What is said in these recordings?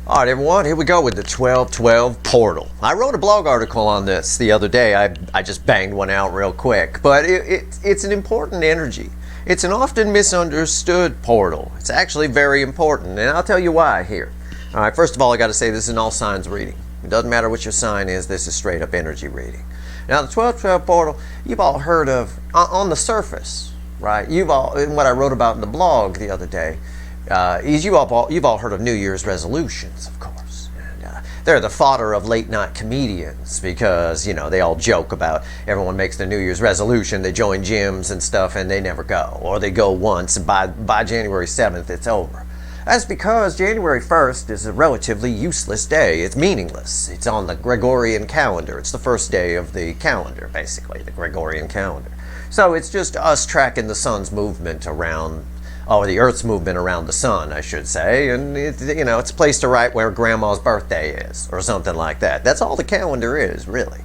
All right, everyone, here we go with the 1212 portal. I wrote a blog article on this the other day. I just banged one out real quick, but it's an important energy. It's an often misunderstood portal. It's actually very important, and I'll tell you why here. All right, first of all, I got to say this is an all signs reading. It doesn't matter what your sign is, this is straight up energy reading. Now, the 1212 portal, you've all heard of, on the surface, right? What I wrote about in the blog the other day, is you've all heard of New Year's resolutions, of course. And, they're the fodder of late night comedians because, they all joke about everyone makes their New Year's resolution, they join gyms and stuff, and they never go. Or they go once, and by January 7th, it's over. That's because January 1st is a relatively useless day. It's meaningless. It's on the Gregorian calendar. It's the first day of the calendar, basically, the Gregorian calendar. So it's just us tracking the sun's movement around, or the Earth's movement around the sun, I should say, and it's a place to write where Grandma's birthday is, or something like that. That's all the calendar is, really.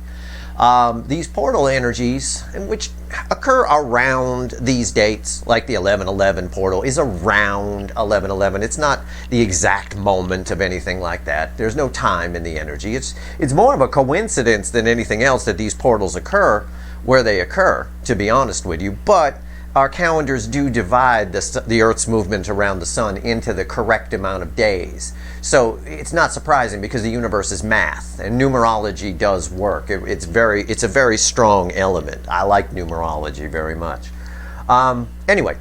These portal energies, which occur around these dates, like the 11/11 portal is around 11/11. It's not the exact moment of anything like that. There's no time in the energy. It's more of a coincidence than anything else that these portals occur where they occur, to be honest with you. But our calendars do divide the Earth's movement around the sun into the correct amount of days. So it's not surprising because the universe is math and numerology does work. It's a very strong element. I like numerology very much. Anyway,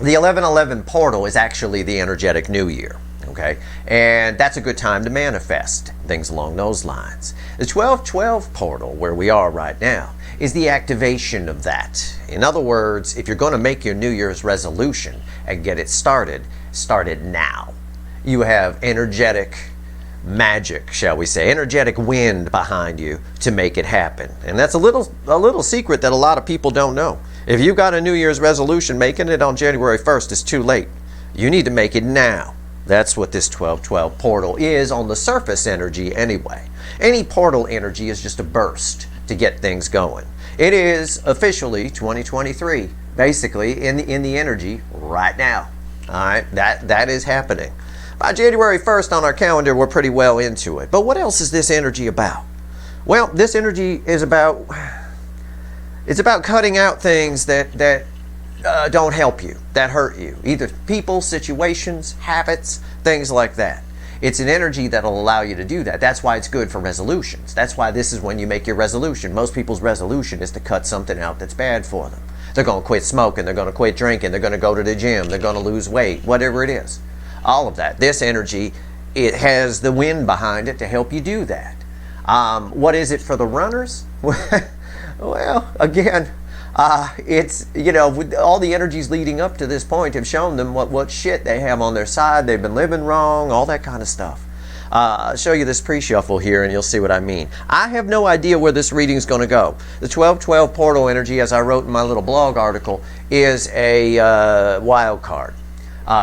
the 11/11 portal is actually the energetic New Year. Okay, and that's a good time to manifest things along those lines. The 1212 portal, where we are right now, is the activation of that. In other words, if you're going to make your New Year's resolution and get it started, start it now. You have energetic magic, shall we say, energetic wind behind you to make it happen. And that's a little secret that a lot of people don't know. If you got a New Year's resolution, making it on January 1st is too late. You need to make it now. That's what this 1212 portal is on the surface energy anyway. Any portal energy is just a burst to get things going. It is officially 2023, basically in the energy right now. All right, that is happening. By January 1st on our calendar, we're pretty well into it. But what else is this energy about? Well, this energy is about cutting out things that don't help you, that hurt you. Either people, situations, habits, things like that. It's an energy that'll allow you to do that. That's why it's good for resolutions. That's why this is when you make your resolution. Most people's resolution is to cut something out that's bad for them. They're going to quit smoking. They're going to quit drinking. They're going to go to the gym. They're going to lose weight, whatever it is. All of that. This energy, it has the wind behind it to help you do that. What is it for the runners? Well, again, it's, with all the energies leading up to this point have shown them what shit they have on their side. They've been living wrong, all that kind of stuff. I'll show you this pre-shuffle here and you'll see what I mean. I have no idea where this reading is going to go. The 1212 portal energy, as I wrote in my little blog article, is a wild card.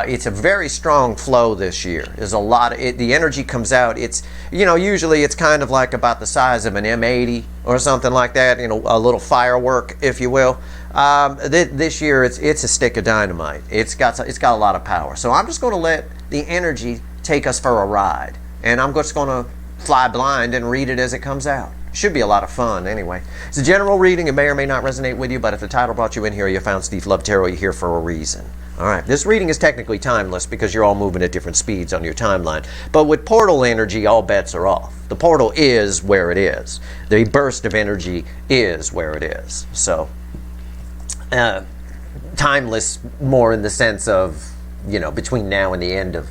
It's a very strong flow this year. There's a lot of it. The energy comes out. It's, usually it's kind of like about the size of an M80 or something like that, a little firework, if you will. This year it's a stick of dynamite. It's got a lot of power. So I'm just going to let the energy take us for a ride. And I'm just going to fly blind and read it as it comes out. Should be a lot of fun anyway. It's a general reading. It may or may not resonate with you, but if the title brought you in here, you found Steve Love Tarot, you're here for a reason. All right, this reading is technically timeless because you're all moving at different speeds on your timeline. But with portal energy, all bets are off. The portal is where it is. The burst of energy is where it is. So, timeless more in the sense of, between now and the end of,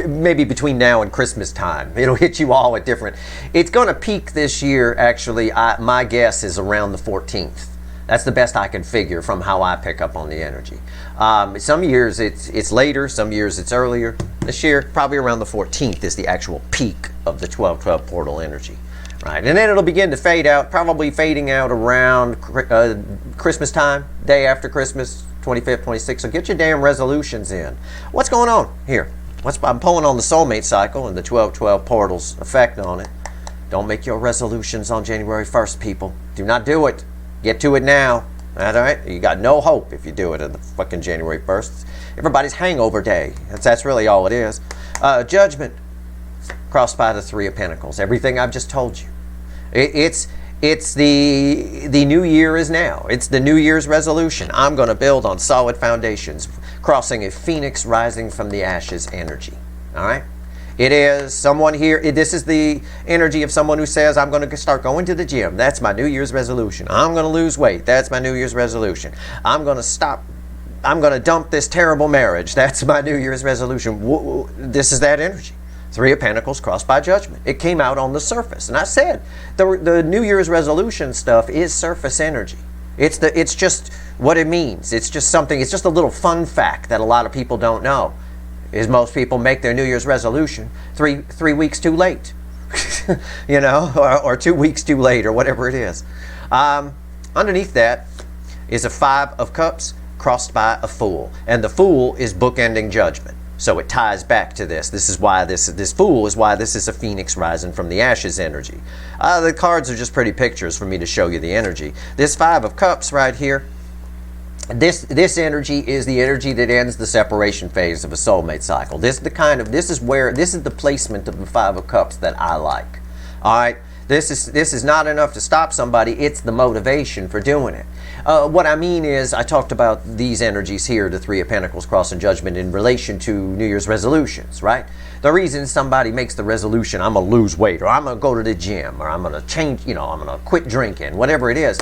maybe between now and Christmas time. It'll hit you all at different. It's going to peak this year, actually. My guess is around the 14th. That's the best I can figure from how I pick up on the energy. Some years it's later, some years it's earlier. This year, probably around the 14th is the actual peak of the 1212 portal energy. Right, and then it'll begin to fade out, probably fading out around Christmas time, day after Christmas, 25th, 26th. So get your damn resolutions in. What's going on here? I'm pulling on the soulmate cycle and the 1212 portal's effect on it. Don't make your resolutions on January 1st, people. Do not do it. Get to it now. All right? You got no hope if you do it on the fucking January 1st. Everybody's hangover day. That's really all it is. Judgment. crossed by the Three of Pentacles. Everything I've just told you. It's the new year is now. It's the New Year's resolution. I'm going to build on solid foundations, crossing a phoenix rising from the ashes energy. All right? It is someone here, this is the energy of someone who says, I'm going to start going to the gym. That's my New Year's resolution. I'm going to lose weight. That's my New Year's resolution. I'm going to dump this terrible marriage. That's my New Year's resolution. This is that energy. Three of Pentacles crossed by Judgment. It came out on the surface. And I said, the New Year's resolution stuff is surface energy. It's just what it means. It's just something, it's just a little fun fact that a lot of people don't know. Is most people make their New Year's resolution three weeks too late. You know, or 2 weeks too late, or whatever it is. Underneath that is a Five of Cups crossed by a Fool. And the Fool is bookending Judgment. So it ties back to this. This is why this Fool is why this is a phoenix rising from the ashes energy. The cards are just pretty pictures for me to show you the energy. This Five of Cups right here, this energy is the energy that ends the separation phase of a soulmate cycle. This is the placement of the Five of Cups that I like. All right. This is not enough to stop somebody. It's the motivation for doing it. What I mean is, I talked about these energies here, the Three of Pentacles crossing Judgment, in relation to New Year's resolutions, right? The reason somebody makes the resolution, I'm going to lose weight, or I'm going to go to the gym, or I'm going to change, I'm going to quit drinking, whatever it is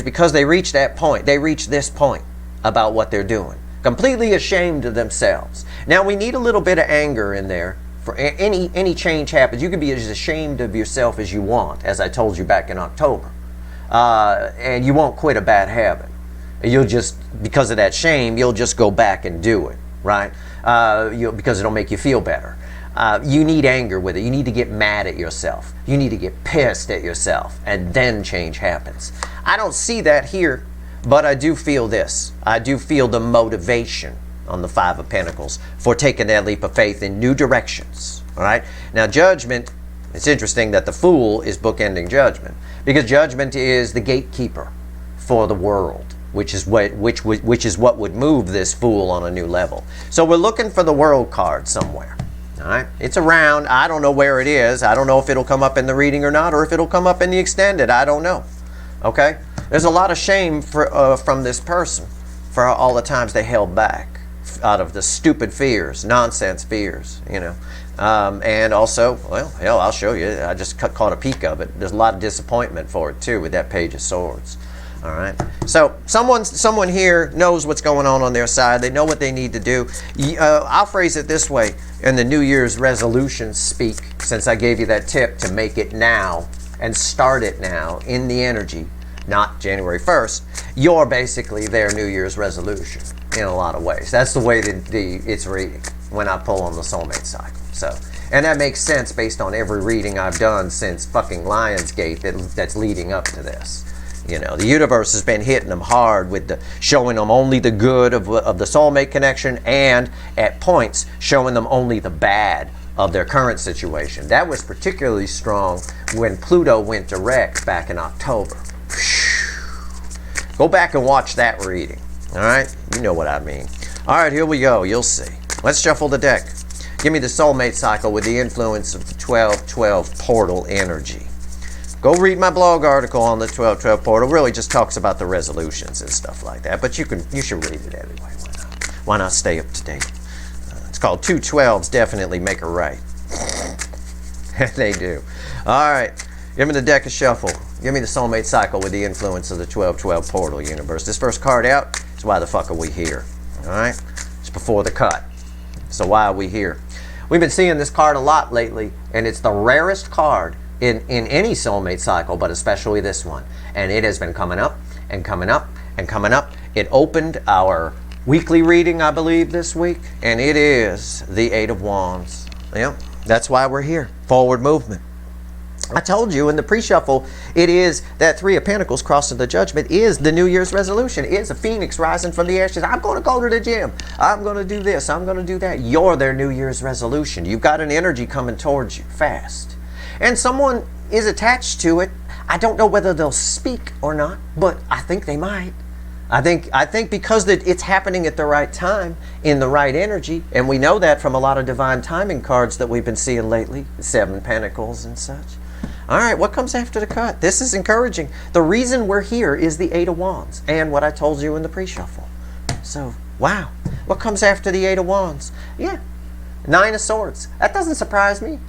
because they reach that point. They reach this point about what they're doing. Completely ashamed of themselves. Now, we need a little bit of anger in there. For any change happens, you can be as ashamed of yourself as you want, as I told you back in October. And you won't quit a bad habit. You'll just, because of that shame, you'll just go back and do it, right? Because it'll make you feel better. You need anger with it. You need to get mad at yourself. You need to get pissed at yourself, and then change happens. I don't see that here, but I do feel this. I do feel the motivation on the Five of Pentacles for taking that leap of faith in new directions. All right. Now, Judgment. It's interesting that the Fool is bookending Judgment, because Judgment is the gatekeeper for the world, which is what would move this Fool on a new level. So we're looking for the World card somewhere. All right. It's around. I don't know where it is. I don't know if it'll come up in the reading or not, or if it'll come up in the extended. I don't know. Okay. There's a lot of shame from this person for all the times they held back out of the stupid fears, nonsense fears, and also, well, hell, I'll show you. I just caught a peek of it. There's a lot of disappointment for it too with that Page of Swords. All right. So someone here knows what's going on their side. They know what they need to do. I'll phrase it this way in the New Year's resolutions speak, since I gave you that tip to make it now and start it now in the energy, not January 1st. You're basically their New Year's resolution in a lot of ways. That's the way that it's reading when I pull on the soulmate cycle. So, and that makes sense based on every reading I've done since fucking Lionsgate that's leading up to this. The universe has been hitting them hard with showing them only the good of the soulmate connection, and at points showing them only the bad of their current situation. That was particularly strong when Pluto went direct back in October. Go back and watch that reading. All right? You know what I mean. All right, here we go. You'll see. Let's shuffle the deck. Give me the soulmate cycle with the influence of the 12-12 portal energy. Go read my blog article on the 12-12 portal. Really just talks about the resolutions and stuff like that. But you should read it anyway. Why not stay up to date? It's called 2 12s definitely make a right. They do. All right. Give me the deck of shuffle. Give me the soulmate cycle with the influence of the 12-12 portal universe. This first card out is why the fuck are we here? All right? It's before the cut. So why are we here? We've been seeing this card a lot lately, and it's the rarest card in any soulmate cycle, but especially this one. And it has been coming up and coming up and coming up. It opened our weekly reading, I believe, this week, and it is the Eight of Wands. Yep, that's why we're here. Forward movement. I told you in the pre-shuffle, it is that Three of Pentacles crossing the Judgment is the New Year's resolution. It is a phoenix rising from the ashes. I'm going to go to the gym. I'm going to do this. I'm going to do that. You're their New Year's resolution. You've got an energy coming towards you fast. And someone is attached to it. I don't know whether they'll speak or not, but I think they might. I think because it's happening at the right time, in the right energy, and we know that from a lot of divine timing cards that we've been seeing lately, 7 Pentacles and such. All right, what comes after the cut? This is encouraging. The reason we're here is the 8 of Wands and what I told you in the pre-shuffle. So, wow. What comes after the 8 of Wands? Yeah, 9 of Swords. That doesn't surprise me.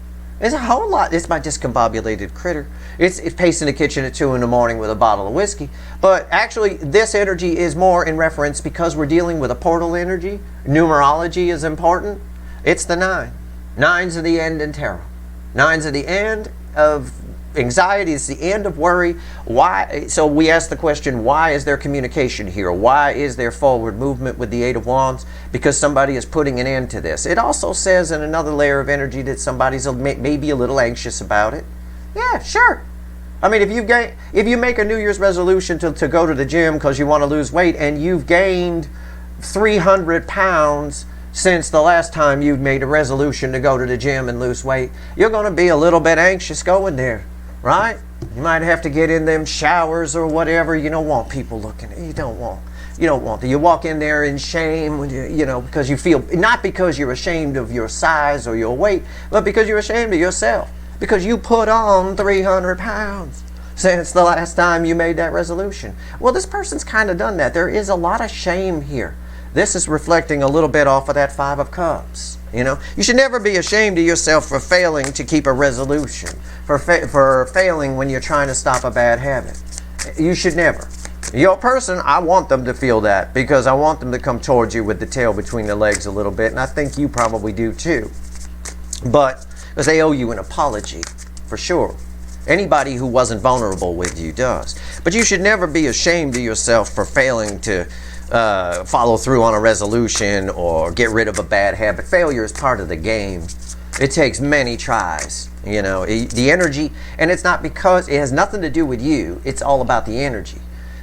It's a whole lot. It's my discombobulated critter. It's pacing the kitchen at 2 in the morning with a bottle of whiskey. But actually, this energy is more in reference because we're dealing with a portal energy. Numerology is important. It's the 9. 9's are the end in tarot. 9's are the end of anxiety. It's the end of worry. Why? So we ask the question, why is there communication here? Why is there forward movement with the 8 of Wands? Because somebody is putting an end to this. It also says in another layer of energy that somebody's maybe a little anxious about it. Yeah, sure. I mean, if you make a New Year's resolution to go to the gym because you want to lose weight and you've gained 300 pounds since the last time you made a resolution to go to the gym and lose weight, you're going to be a little bit anxious going there, right? You might have to get in them showers or whatever. You don't want people looking. You don't want that. You walk in there in shame when because you feel, not because you're ashamed of your size or your weight, but because you're ashamed of yourself. Because you put on 300 pounds since the last time you made that resolution. Well, this person's kind of done that. There is a lot of shame here. This is reflecting a little bit off of that 5 of Cups. You should never be ashamed of yourself for failing to keep a resolution, for failing when you're trying to stop a bad habit. You should never. Your person, I want them to feel that because I want them to come towards you with the tail between their legs a little bit, and I think you probably do too. But because they owe you an apology, for sure. Anybody who wasn't vulnerable with you does. But you should never be ashamed of yourself for failing to follow through on a resolution or get rid of a bad habit. Failure is part of the game. It takes many tries. The energy, and it's not because it has nothing to do with you. It's all about the energy.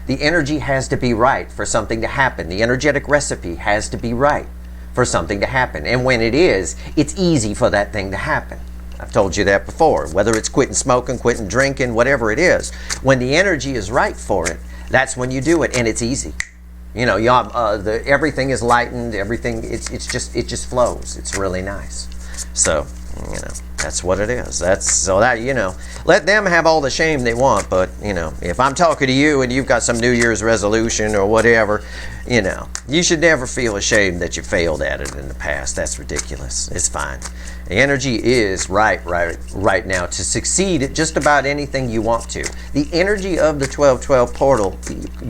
The energy has to be right for something to happen. The energetic recipe has to be right for something to happen. And when it is, it's easy for that thing to happen. I've told you that before. Whether it's quitting smoking, quitting drinking, whatever it is, when the energy is right for it, that's when you do it, and it's easy. Everything is lightened. Everything it just flows. It's really nice. So that's what it is. Let them have all the shame they want. But if I'm talking to you and you've got some New Year's resolution or whatever, you should never feel ashamed that you failed at it in the past. That's ridiculous. It's fine. The energy is right now to succeed at just about anything you want to. The energy of the 12-12 portal,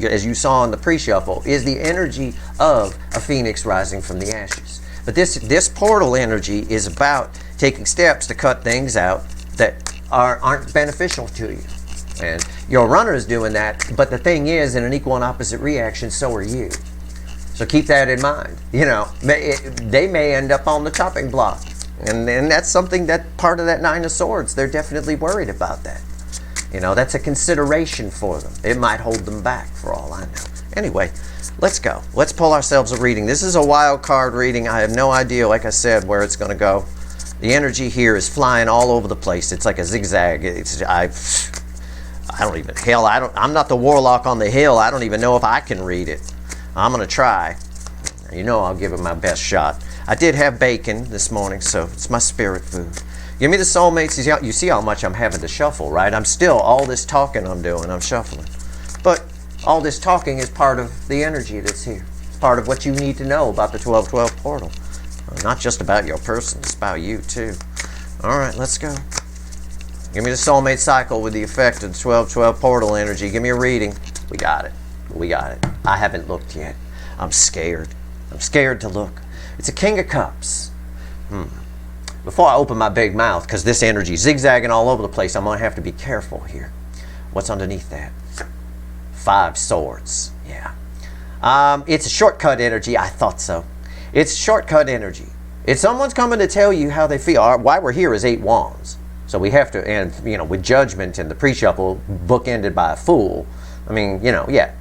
as you saw in the pre-shuffle, is the energy of a phoenix rising from the ashes. But this portal energy is about taking steps to cut things out that aren't beneficial to you. And your runner is doing that, but the thing is, in an equal and opposite reaction, so are you. So keep that in mind. They may end up on the chopping block. And that's something that part of that 9 of Swords, they're definitely worried about that. That's a consideration for them. It might hold them back for all I know. Anyway, let's go. Let's pull ourselves a reading. This is a wild card reading. I have no idea, like I said, where it's going to go. The energy here is flying all over the place. It's like a zigzag. I'm not the warlock on the hill. I don't even know if I can read it. I'm going to try. I'll give it my best shot. I did have bacon this morning, so it's my spirit food. Give me the soulmates. You see how much I'm having to shuffle, right? I'm still, all this talking I'm doing, I'm shuffling. But all this talking is part of the energy that's here. It's part of what you need to know about the 12-12 portal. Not just about your person, it's about you too. All right, let's go. Give me the soulmate cycle with the effect of the 12-12 portal energy. Give me a reading. We got it. I haven't looked yet. I'm scared. I'm scared to look. It's a King of Cups. Before I open my big mouth, because this energy is zigzagging all over the place, I'm going to have to be careful here. What's underneath that? 5 swords. Yeah. It's a shortcut energy. I thought so. It's shortcut energy. If someone's coming to tell you how they feel, why we're here is 8 wands. So we have to, and with judgment and the pre-shuffle bookended by a fool.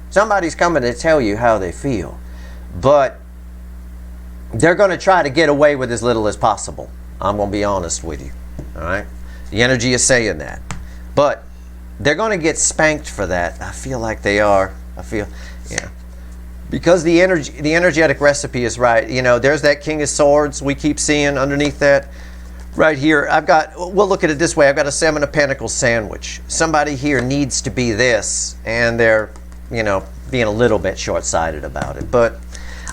Somebody's coming to tell you how they feel. But they're going to try to get away with as little as possible. I'm going to be honest with you. All right? The energy is saying that. But they're going to get spanked for that. I feel like they are. because the energetic recipe is right. You know, there's that King of Swords we keep seeing underneath that. Right here, we'll look at it this way. I've got a Seven of Pentacles sandwich. Somebody here needs to be this, and they're, you know, being a little bit short-sighted about it. But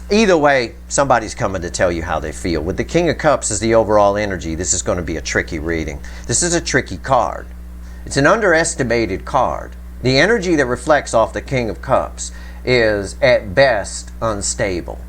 either way, somebody's coming to tell you how they feel. With the King of Cups as the overall energy, this is going to be a tricky reading. This is a tricky card. It's an underestimated card. The energy that reflects off the King of Cups is, at best, unstable.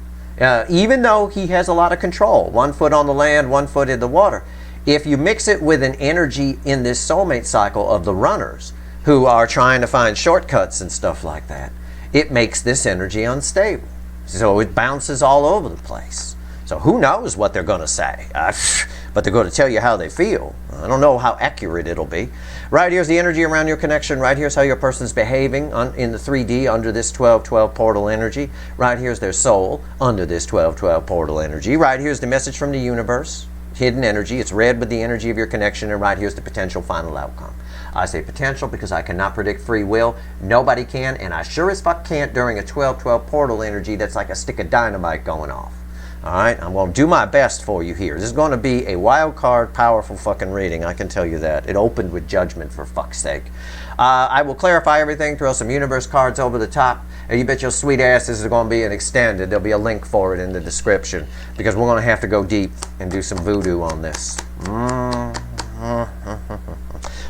Even though he has a lot of control. 1 foot on the land, 1 foot in the water. If you mix it with an energy in this soulmate cycle of the runners who are trying to find shortcuts and stuff like that, it makes this energy unstable. So it bounces all over the place. So who knows what they're going to say? But they're going to tell you how they feel. I don't know how accurate it'll be. Right here's the energy around your connection. Right here's how your person's behaving in the 3D under this 12-12 portal energy. Right here's their soul under this 12-12 portal energy. Right here's the message from the universe. Hidden energy. It's red with the energy of your connection, and right here's the potential final outcome. I say potential because I cannot predict free will. Nobody can, and I sure as fuck can't during a 12-12 portal energy that's like a stick of dynamite going off. Alright, I'm going to do my best for you here. This is going to be a wild card, powerful fucking reading, I can tell you that. It opened with judgment, for fuck's sake. I will clarify everything, throw some universe cards over the top, and you bet your sweet ass this is going to be an extended. There'll be a link for it in the description, because we're going to have to go deep and do some voodoo on this.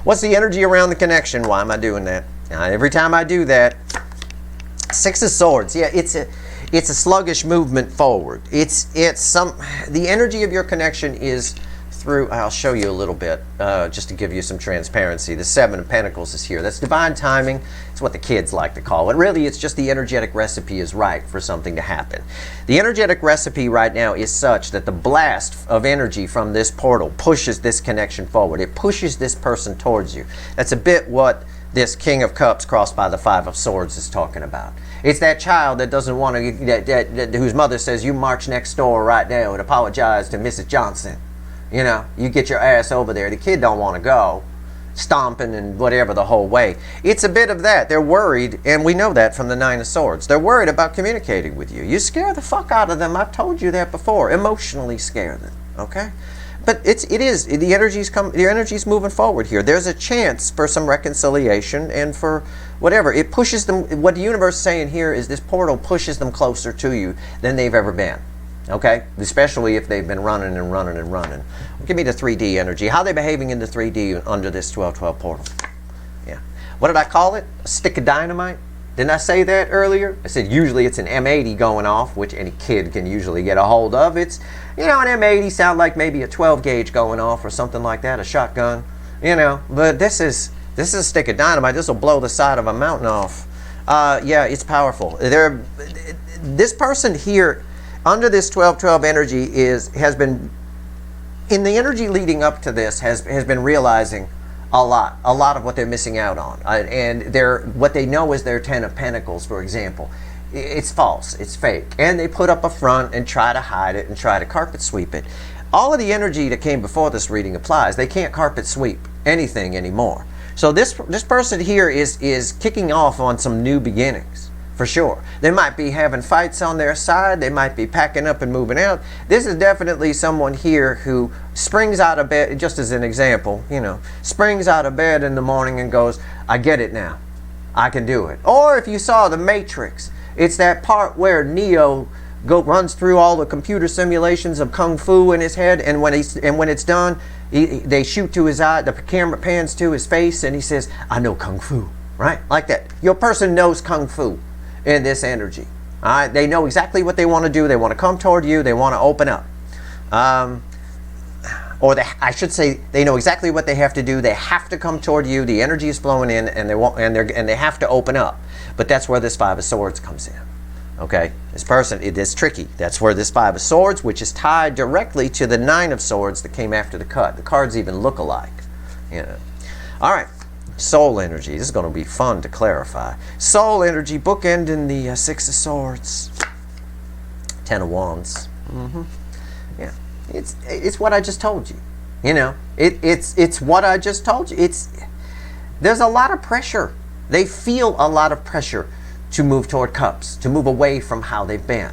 What's the energy around the connection? Why am I doing that? Every time I do that, Six of Swords. Yeah, it's a sluggish movement forward. The energy of your connection is through, I'll show you a little bit, just to give you some transparency. The Seven of Pentacles is here. That's divine timing. It's what the kids like to call it. Really, it's just the energetic recipe is right for something to happen. The energetic recipe right now is such that the blast of energy from this portal pushes this connection forward. It pushes this person towards you. That's a bit what this King of Cups crossed by the Five of Swords is talking about. It's that child that doesn't want to, whose mother says, you march next door right now and apologize to Mrs. Johnson. You know, you get your ass over there. The kid don't want to go, stomping and whatever the whole way. It's a bit of that. They're worried, and we know that from the Nine of Swords. They're worried about communicating with you. You scare the fuck out of them. I've told you that before. Emotionally scare them, okay? But the energy's moving forward here. There's a chance for some reconciliation and for whatever. It pushes them, what the universe is saying here is this portal pushes them closer to you than they've ever been. Okay? Especially if they've been running and running and running. Give me the 3D energy. How are they behaving in the 3D under this 12-12 portal? Yeah. What did I call it? A stick of dynamite? Didn't I say that earlier? I said usually it's an M80 going off, which any kid can usually get a hold of. It's, you know, an M80 sound like maybe a 12 gauge going off or something like that, a shotgun, you know. But this is a stick of dynamite. This will blow the side of a mountain off. Yeah, it's powerful. This person here, under this 12-12 energy, has been, in the energy leading up to this, has been realizing a lot of what they're missing out on. And what they know is their Ten of Pentacles, for example. It's false, it's fake. And they put up a front and try to hide it and try to carpet sweep it. All of the energy that came before this reading applies. They can't carpet sweep anything anymore. So this person here is kicking off on some new beginnings, for sure. They might be having fights on their side. They might be packing up and moving out. This is definitely someone here who springs out of bed, just as an example, you know, springs out of bed in the morning and goes, I get it now. I can do it. Or if you saw The Matrix, it's that part where Neo runs through all the computer simulations of Kung Fu in his head, and when it's done, they shoot to his eye, the camera pans to his face, and he says, I know Kung Fu, right? Like that. Your person knows Kung Fu in this energy. All right? They know exactly what they want to do. They want to come toward you. They want to open up. I should say, they know exactly what they have to do. They have to come toward you. The energy is flowing in, and they have to open up. But that's where this Five of Swords comes in. Okay, this person, it is tricky. That's where this Five of Swords, which is tied directly to the Nine of Swords that came after the cut. The cards even look alike. You know. All right, soul energy. This is going to be fun to clarify. Soul energy, bookending the Six of Swords, Ten of Wands. Yeah, it's what I just told you. You know, it's what I just told you. There's a lot of pressure. They feel a lot of pressure to move toward cups, to move away from how they've been.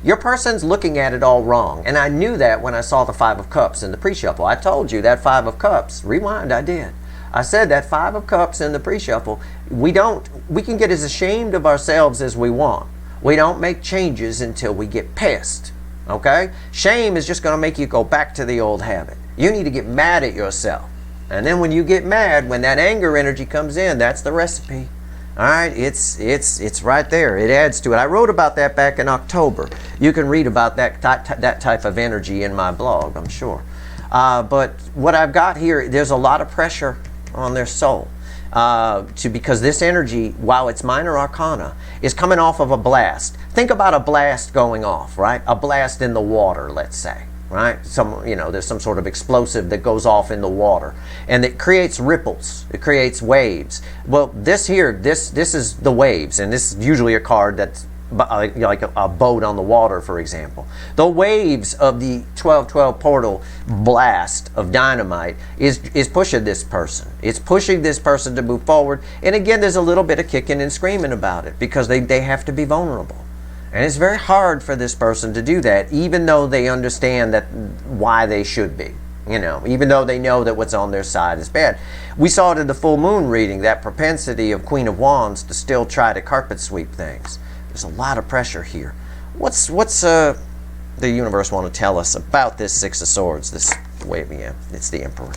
Your person's looking at it all wrong. And I knew that when I saw the 5 of Cups in the pre-shuffle. I told you that 5 of Cups. Rewind, I did. I said that 5 of Cups in the pre-shuffle, we can get as ashamed of ourselves as we want. We don't make changes until we get pissed. Okay? Shame is just going to make you go back to the old habit. You need to get mad at yourself. And then when you get mad, when that anger energy comes in, that's the recipe. All right, it's right there. It adds to it. I wrote about that back in October. You can read about that type of energy in my blog, I'm sure. But what I've got here, there's a lot of pressure on their soul because this energy, while it's minor arcana, is coming off of a blast. Think about a blast going off, right? A blast in the water, let's say. Right? There's some sort of explosive that goes off in the water, and it creates ripples. It creates waves. Well, this is the waves, and this is usually a card that's like a boat on the water, for example. The waves of the 1212 portal blast of dynamite is pushing this person. It's pushing this person to move forward. And again, there's a little bit of kicking and screaming about it because they have to be vulnerable. And it's very hard for this person to do that, even though they understand that why they should be. Even though they know that what's on their side is bad. We saw it in the full moon reading, that propensity of Queen of Wands to still try to carpet sweep things. There's a lot of pressure here. What's the universe want to tell us about this 6 of Swords? This wave, yeah, it's the Emperor.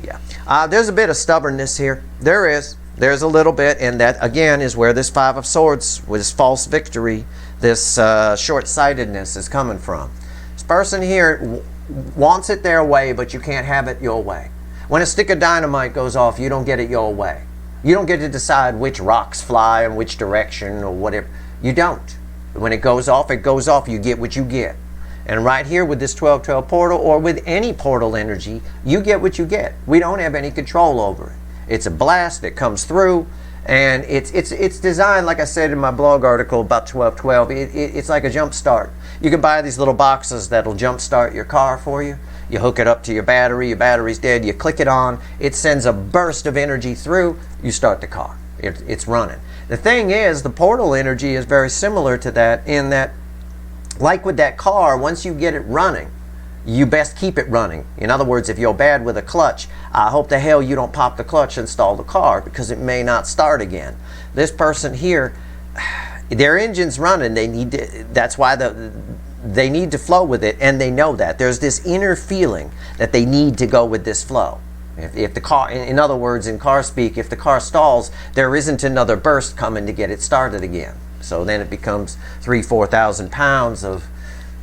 Yeah, there's a bit of stubbornness here. There's a little bit, and that again is where this 5 of Swords, with this false victory, this short-sightedness is coming from. This person here wants it their way, but you can't have it your way. When a stick of dynamite goes off, you don't get it your way. You don't get to decide which rocks fly in which direction or whatever. You don't. When it goes off, you get what you get. And right here with this 1212 portal, or with any portal energy, you get what you get. We don't have any control over it. It's a blast that comes through. And it's designed, like I said in my blog article about 1212, it's like a jump start. You can buy these little boxes that'll jump start your car for you. You hook it up to your battery's dead, you click it on, it sends a burst of energy through, you start the car. It's running. The thing is, the portal energy is very similar to that in that, like with that car, once you get it running, you best keep it running. In other words, if you're bad with a clutch, I hope the hell you don't pop the clutch and stall the car because it may not start again. This person here, their engine's running. That's why they need to flow with it, and they know that. There's this inner feeling that they need to go with this flow. If the car, in other words, in car speak, if the car stalls, there isn't another burst coming to get it started again. So then it becomes 3,000-4,000 pounds of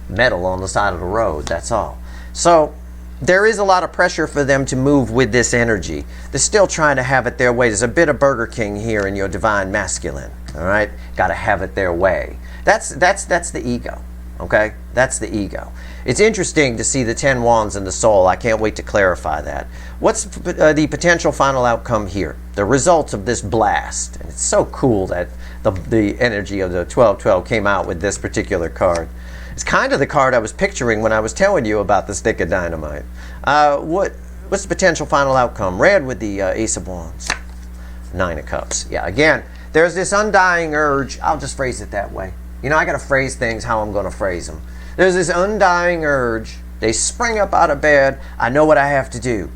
metal on the side of the road, that's all. So there is a lot of pressure for them to move with this energy. They're still trying to have it their way. There's a bit of Burger King here in your divine masculine, all right? Got to have it their way. That's the ego, okay? That's the ego. It's interesting to see the 10 wands in the soul. I can't wait to clarify that. What's the potential final outcome here? The results of this blast. And it's so cool that the energy of the 1212 came out with this particular card. It's kind of the card I was picturing when I was telling you about the stick of dynamite. What's the potential final outcome? Red with the Ace of Wands. 9 of Cups. Yeah, again, there's this undying urge. I'll just phrase it that way. I got to phrase things how I'm going to phrase them. There's this undying urge. They spring up out of bed. I know what I have to do.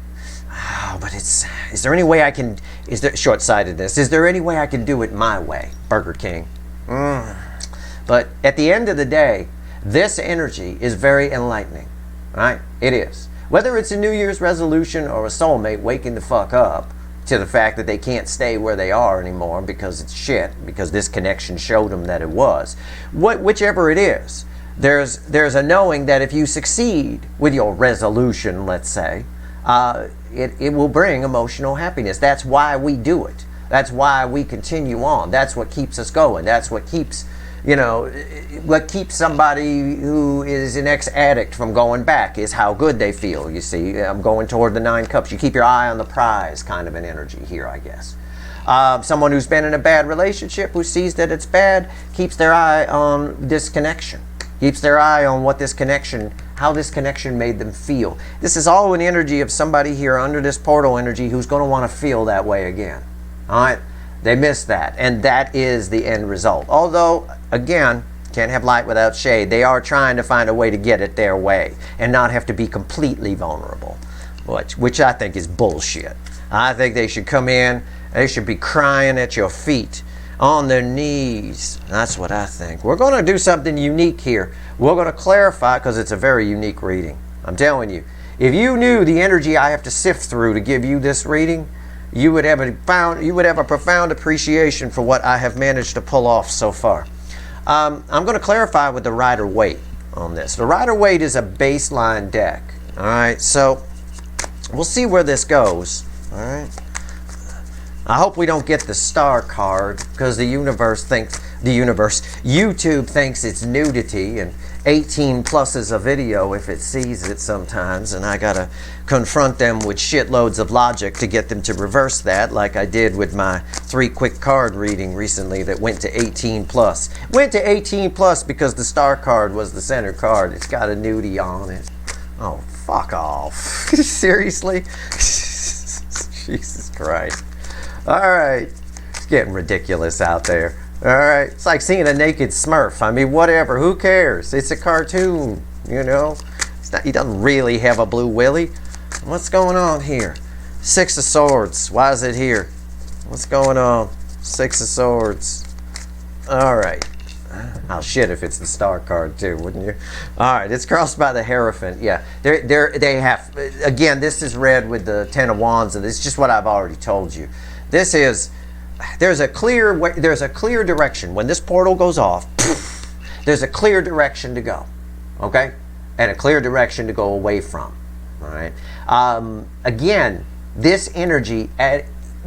But is there any way I can, is there short-sightedness? Is there any way I can do it my way? Burger King. But at the end of the day, this energy is very enlightening, right? It is. Whether it's a New Year's resolution or a soulmate waking the fuck up to the fact that they can't stay where they are anymore because it's shit, because this connection showed them that it was. Whichever it is, there's a knowing that if you succeed with your resolution, let's say, it will bring emotional happiness. That's why we do it. That's why we continue on. That's what keeps us going. That's what keeps what keeps somebody who is an ex-addict from going back is how good they feel. You see, I'm going toward the 9 cups. You keep your eye on the prize kind of an energy here, I guess. Someone who's been in a bad relationship, who sees that it's bad, keeps their eye on this connection. Keeps their eye on what this connection, how this connection made them feel. This is all an energy of somebody here under this portal energy who's going to want to feel that way again. All right? They miss that, and that is the end result. Although, again, can't have light without shade. They are trying to find a way to get it their way and not have to be completely vulnerable, which I think is bullshit. I think they should come in, they should be crying at your feet, on their knees. That's what I think. We're going to do something unique here. We're going to clarify, because it's a very unique reading. I'm telling you, if you knew the energy I have to sift through to give you this reading, you would have a profound appreciation for what I have managed to pull off so far. I'm going to clarify with the Rider Waite on this. The Rider Waite is a baseline deck. All right, so we'll see where this goes. All right. I hope we don't get the star card, because YouTube thinks it's nudity, and 18 plus is a video if it sees it sometimes, and I gotta confront them with shitloads of logic to get them to reverse that, like I did with my 3 quick card reading recently that went to 18 plus. Went to 18 plus because the star card was the center card. It's got a nudie on it. Oh, fuck off. Seriously? Jesus Christ. Alright, it's getting ridiculous out there. Alright, it's like seeing a naked Smurf. I mean, whatever, who cares? It's a cartoon, you know? He doesn't really have a blue willy. What's going on here? 6 of Swords, why is it here? What's going on? 6 of Swords. Alright. Oh shit, if it's the star card too, wouldn't you? Alright, it's crossed by the Hierophant. Yeah, they have, again, this is read with the 10 of Wands, and it's just what I've already told you. This is, there's a clear direction. When this portal goes off, there's a clear direction to go, okay? And a clear direction to go away from, all right? Again, this energy,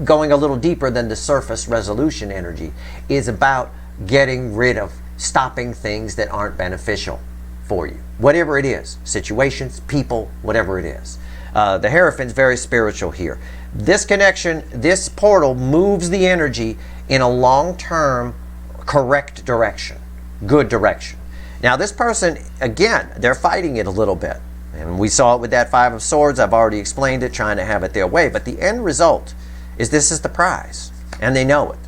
going a little deeper than the surface resolution energy, is about getting rid of, stopping things that aren't beneficial for you. Whatever it is, situations, people, whatever it is. The Hierophant's very spiritual here. This connection, this portal moves the energy in a long-term, correct direction, good direction. Now this person, again, they're fighting it a little bit. And we saw it with that 5 of Swords. I've already explained it, trying to have it their way. But the end result is this is the prize. And they know it.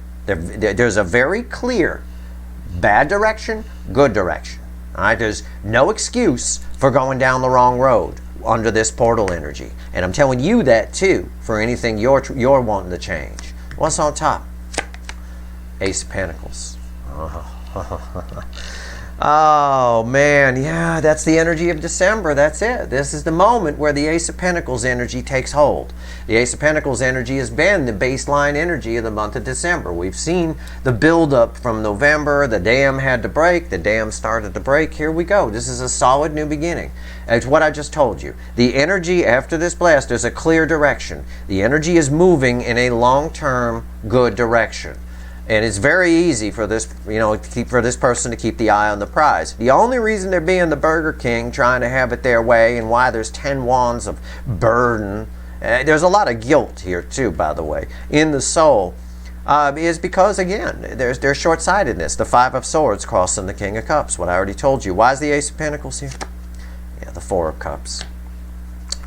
There's a very clear bad direction, good direction. All right? There's no excuse for going down the wrong road under this portal energy. And I'm telling you that too, for anything you're wanting to change. What's on top? Ace of Pentacles. Oh man, yeah, that's the energy of December. That's it. This is the moment where the Ace of Pentacles energy takes hold. The Ace of Pentacles energy has been the baseline energy of the month of December. We've seen the build-up from November. The dam had to break. The dam started to break. Here we go. This is a solid new beginning. It's what I just told you. The energy after this blast, there's a clear direction. The energy is moving in a long-term good direction. And it's very easy for this, for this person to keep the eye on the prize. The only reason they're being the Burger King, trying to have it their way, and why there's 10 wands of burden, there's a lot of guilt here too, by the way, in the soul, is because, again, there's short-sightedness. The 5 of Swords crossing the King of Cups, what I already told you. Why is the Ace of Pentacles here? Yeah, the 4 of Cups.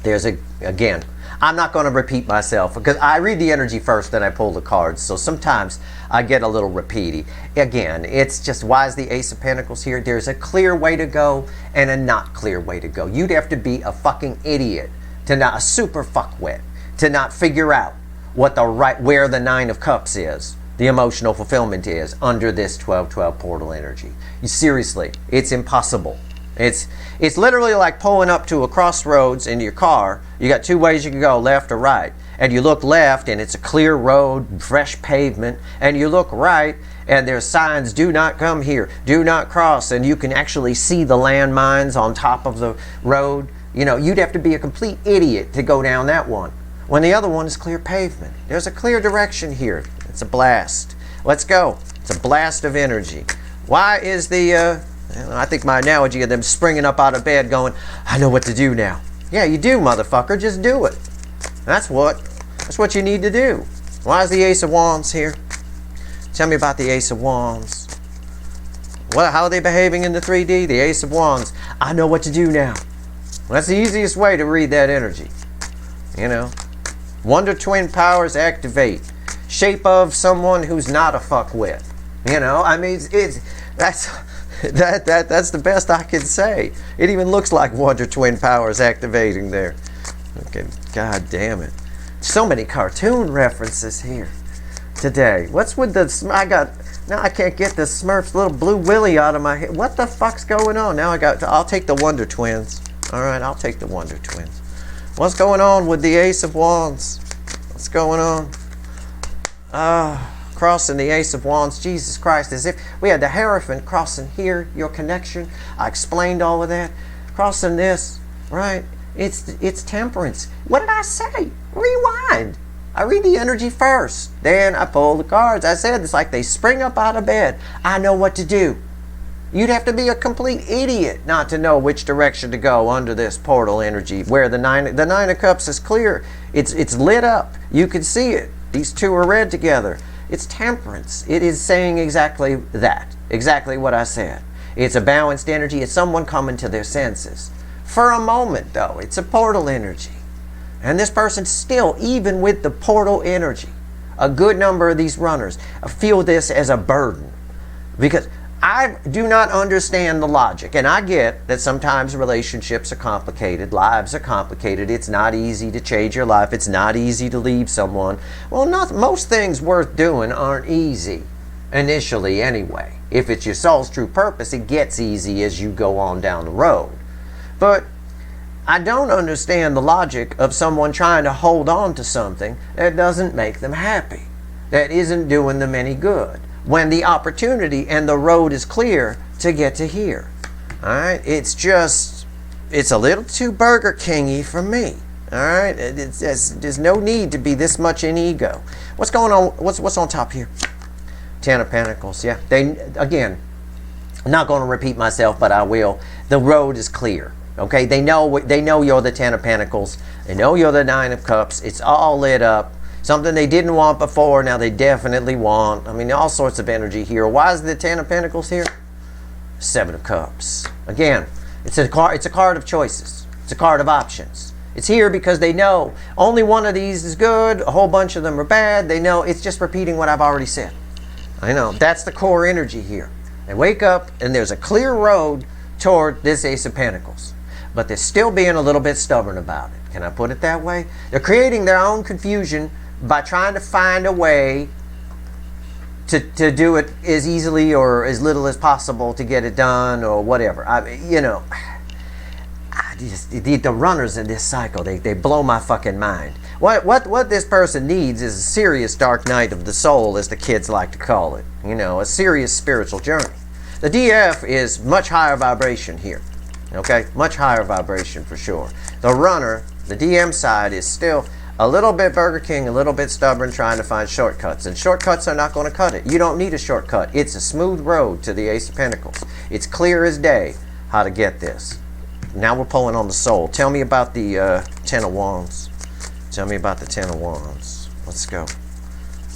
There's again, I'm not going to repeat myself, because I read the energy first, then I pull the cards. So sometimes I get a little repeaty. Again, it's just, why is the Ace of Pentacles here? There's a clear way to go and a not clear way to go. You'd have to be a fucking idiot, to not, a super fuckwit, to not figure out what where the 9 of Cups is, the emotional fulfillment is, under this 12-12 portal energy. Seriously, it's impossible. It's literally like pulling up to a crossroads in your car. You got 2 ways you can go, left or right. And you look left and it's a clear road, fresh pavement. And you look right and there's signs, do not come here, do not cross. And you can actually see the landmines on top of the road. You'd have to be a complete idiot to go down that one, when the other one is clear pavement. There's a clear direction here. It's a blast. Let's go. It's a blast of energy. Why is the... I think my analogy of them springing up out of bed going, I know what to do now. Yeah, you do, motherfucker. Just do it. That's what you need to do. Why is the Ace of Wands here? Tell me about the Ace of Wands. How are they behaving in the 3D? The Ace of Wands. I know what to do now. Well, that's the easiest way to read that energy. Wonder Twin powers activate. shape of someone who's not a fuck with. You know, I mean, that's the best I can say. It even looks like Wonder Twin powers activating there. Okay, god damn it. So many cartoon references here today. What's with the, now I can't get the Smurf's little blue willy out of my head. What the fuck's going on? Now I'll take the Wonder Twins. All right, I'll take the Wonder Twins. What's going on with the Ace of Wands? What's going on? Crossing the Ace of Wands. Jesus Christ, as if we had the Hierophant crossing here, your connection. I explained all of that. Crossing this, right? It's temperance. What did I say? Rewind. I read the energy first. Then I pull the cards. I said it's like they spring up out of bed. I know what to do. You'd have to be a complete idiot not to know which direction to go under this portal energy, where the nine of Cups is clear. It's lit up. You can see it. These two are red together. It's temperance. It is saying exactly that. Exactly what I said. It's a balanced energy. It's someone coming to their senses. For a moment, though, it's a portal energy. And this person still, even with the portal energy, a good number of these runners feel this as a burden. Because I do not understand the logic, and I get that sometimes relationships are complicated, lives are complicated, it's not easy to change your life, it's not easy to leave someone. Well, most things worth doing aren't easy, initially anyway. If it's your soul's true purpose, it gets easy as you go on down the road. But I don't understand the logic of someone trying to hold on to something that doesn't make them happy, that isn't doing them any good, when the opportunity and the road is clear to get to here. All right, it's a little too Burger King-y for me. All right, there's no need to be this much in ego. What's going on? What's on top here? Ten of Pentacles. Yeah, again, I'm not going to repeat myself, but I will. The road is clear. Okay, they know you're the Ten of Pentacles. They know you're the Nine of Cups. It's all lit up. Something they didn't want before, now they definitely want. I mean, all sorts of energy here. Why is the Ten of Pentacles here? Seven of Cups. Again, it's a card of choices. It's a card of options. It's here because they know only one of these is good, a whole bunch of them are bad. They know it's just repeating what I've already said. I know. That's the core energy here. They wake up and there's a clear road toward this Ace of Pentacles. But they're still being a little bit stubborn about it. Can I put it that way? They're creating their own confusion by trying to find a way to do it as easily or as little as possible to get it done or whatever. The runners in this cycle, they blow my fucking mind. What this person needs is a serious dark night of the soul, as the kids like to call it. You know, a serious spiritual journey. The DF is much higher vibration here. Okay, much higher vibration for sure. The runner, the DM side, is still a little bit Burger King, a little bit stubborn, trying to find shortcuts. And shortcuts are not going to cut it. You don't need a shortcut. It's a smooth road to the Ace of Pentacles. It's clear as day how to get this. Now we're pulling on the soul. Tell me about the Ten of Wands. Tell me about the Ten of Wands. Let's go.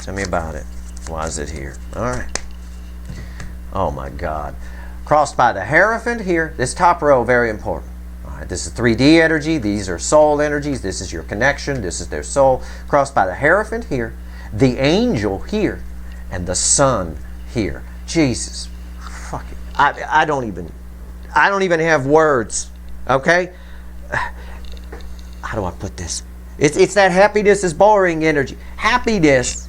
Tell me about it. Why is it here? All right. Oh my God. Crossed by the Hierophant here. This top row, very important. This is 3D energy. These are soul energies. This is your connection. This is their soul. Crossed by the Hierophant here, the angel here, and the sun here. Jesus, fuck it. I don't even have words. Okay. How do I put this? It's that happiness is boring energy. Happiness,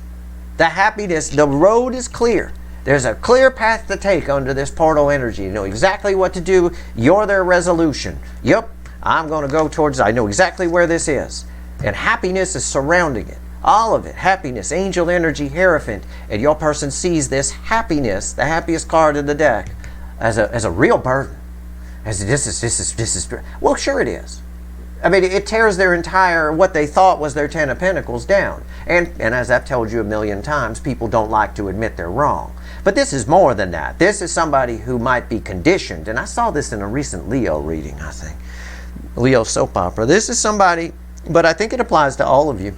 the road is clear. There's a clear path to take under this portal energy. You know exactly what to do. You're their resolution. Yep, I'm going to go towards, I know exactly where this is. And happiness is surrounding it. All of it. Happiness, angel energy, Hierophant. And your person sees this happiness, the happiest card in the deck, as a real burden. As this is, well, sure it is. I mean, it tears their entire, what they thought was their Ten of Pentacles down. And as I've told you a million times, people don't like to admit they're wrong. But this is more than that. This is somebody who might be conditioned. And I saw this in a recent Leo reading, I think. Leo soap opera. This is somebody, but I think it applies to all of you.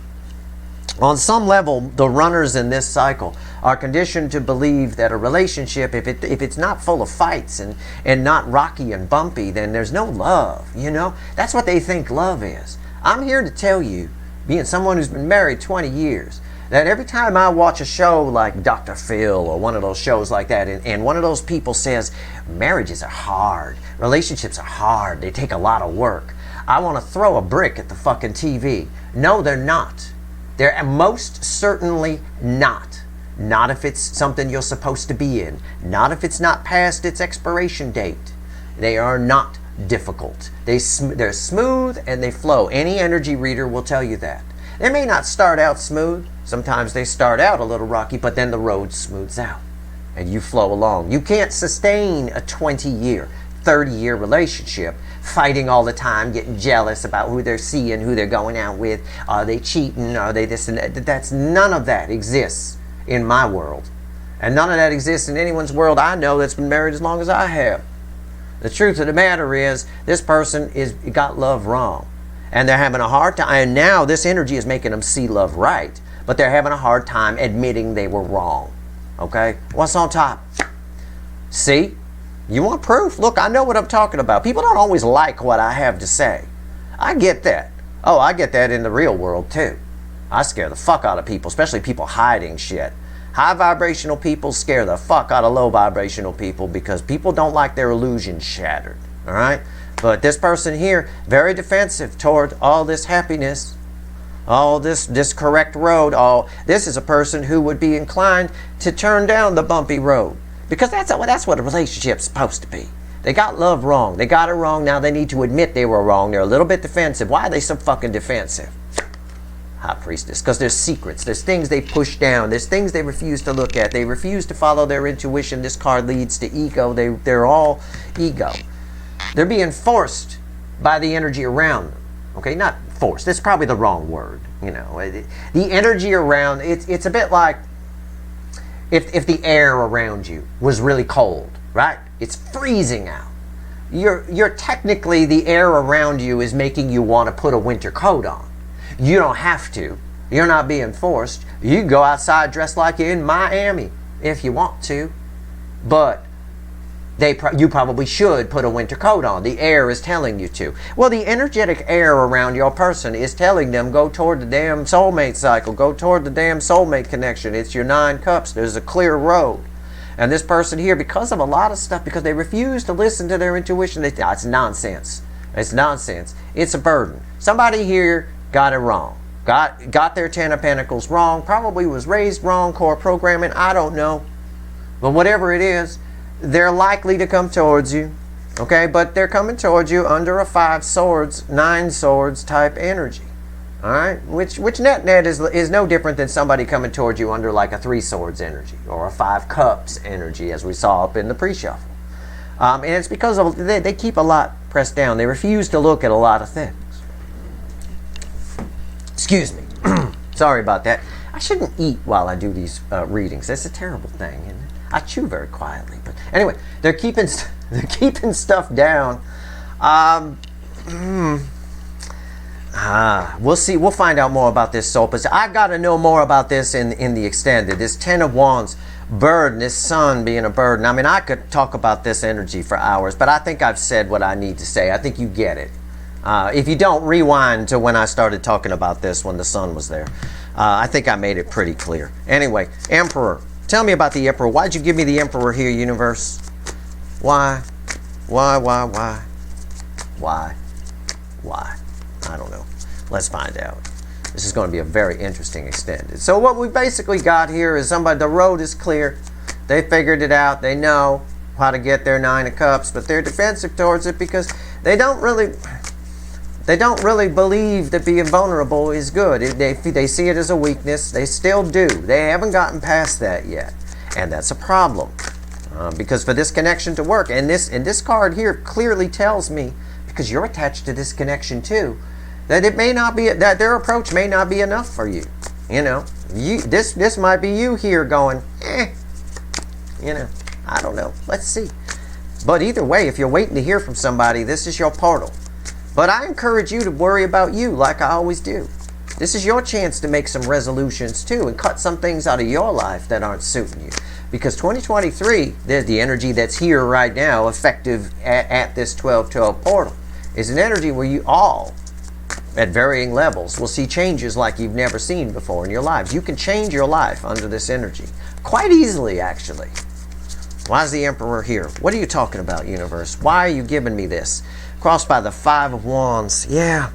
On some level, the runners in this cycle are conditioned to believe that a relationship, if it's not full of fights and not rocky and bumpy, then there's no love, you know? That's what they think love is. I'm here to tell you, being someone who's been married 20 years, that every time I watch a show like Dr. Phil or one of those shows like that, and one of those people says, marriages are hard, relationships are hard, they take a lot of work, I want to throw a brick at the fucking TV. No, they're not. They're most certainly not. Not if it's something you're supposed to be in. Not if it's not past its expiration date. They are not difficult. They're smooth and they flow. Any energy reader will tell you that. They may not start out smooth. Sometimes they start out a little rocky, but then the road smooths out and you flow along. You can't sustain a 20-year, 30-year relationship fighting all the time, getting jealous about who they're seeing, who they're going out with. Are they cheating? Are they this and that? None of that exists in my world. And none of that exists in anyone's world I know that's been married as long as I have. The truth of the matter is, this person got love wrong. And they're having a hard time. And now this energy is making them see love right. But they're having a hard time admitting they were wrong. Okay? What's on top? See? You want proof? Look, I know what I'm talking about. People don't always like what I have to say. I get that. Oh, I get that in the real world too. I scare the fuck out of people, especially people hiding shit. High vibrational people scare the fuck out of low vibrational people because people don't like their illusions shattered. All right? But this person here, very defensive toward all this happiness, all this correct road. This is a person who would be inclined to turn down the bumpy road. Because that's what a relationship's supposed to be. They got love wrong. They got it wrong. Now they need to admit they were wrong. They're a little bit defensive. Why are they so fucking defensive? High priestess. Because there's secrets. There's things they push down. There's things they refuse to look at. They refuse to follow their intuition. This card leads to ego. They're all ego. They're being forced by the energy around them. Okay, not forced. That's probably the wrong word. You know, the energy around, it's a bit like if the air around you was really cold, right? It's freezing out. You're technically, the air around you is making you want to put a winter coat on. You don't have to. You're not being forced. You can go outside dressed like you're in Miami if you want to. But you probably should put a winter coat on. The air is telling you to. Well, the energetic air around your person is telling them, go toward the damn soulmate cycle. Go toward the damn soulmate connection. It's your 9 cups. There's a clear road. And this person here, because of a lot of stuff, because they refuse to listen to their intuition, it's nonsense. It's nonsense. It's a burden. Somebody here got it wrong. Got their 10 of Pentacles wrong. Probably was raised wrong, core programming. I don't know. But whatever it is, they're likely to come towards you, okay? But they're coming towards you under a 5 swords, 9 swords type energy, all right? Which net is no different than somebody coming towards you under like a 3 swords energy or a 5 cups energy, as we saw up in the pre-shuffle. And it's because they keep a lot pressed down. They refuse to look at a lot of things. Excuse me. Sorry about that. I shouldn't eat while I do these readings. That's a terrible thing, isn't it? I chew very quietly, but anyway, they're keeping stuff down. We'll see. We'll find out more about this soul position. I got to know more about this in the extended. This 10 of Wands burden, this sun being a burden. I mean, I could talk about this energy for hours, but I think I've said what I need to say. I think you get it. If you don't, rewind to when I started talking about this, when the sun was there. I think I made it pretty clear. Anyway, Emperor. Tell me about the Emperor. Why'd you give me the Emperor here, universe? Why? Why? I don't know. Let's find out. This is going to be a very interesting extended. So what we basically got here is the road is clear. They figured it out. They know how to get their 9 of Cups, but they're defensive towards it because they don't really believe that being vulnerable is good. They see it as a weakness. They still do. They haven't gotten past that yet. And that's a problem. Because for this connection to work, and this card here clearly tells me, because you're attached to this connection too, that it may not be, that their approach may not be enough for you. You know, this might be you here going, you know, I don't know. Let's see. But either way, if you're waiting to hear from somebody, this is your portal. But I encourage you to worry about you like I always do. This is your chance to make some resolutions too and cut some things out of your life that aren't suiting you. Because 2023, there's the energy that's here right now, effective at this 12-12 portal, is an energy where you all at varying levels will see changes like you've never seen before in your lives. You can change your life under this energy quite easily, actually. Why is the Emperor here? What are you talking about, universe? Why are you giving me this? Crossed by the Five of Wands. Yeah.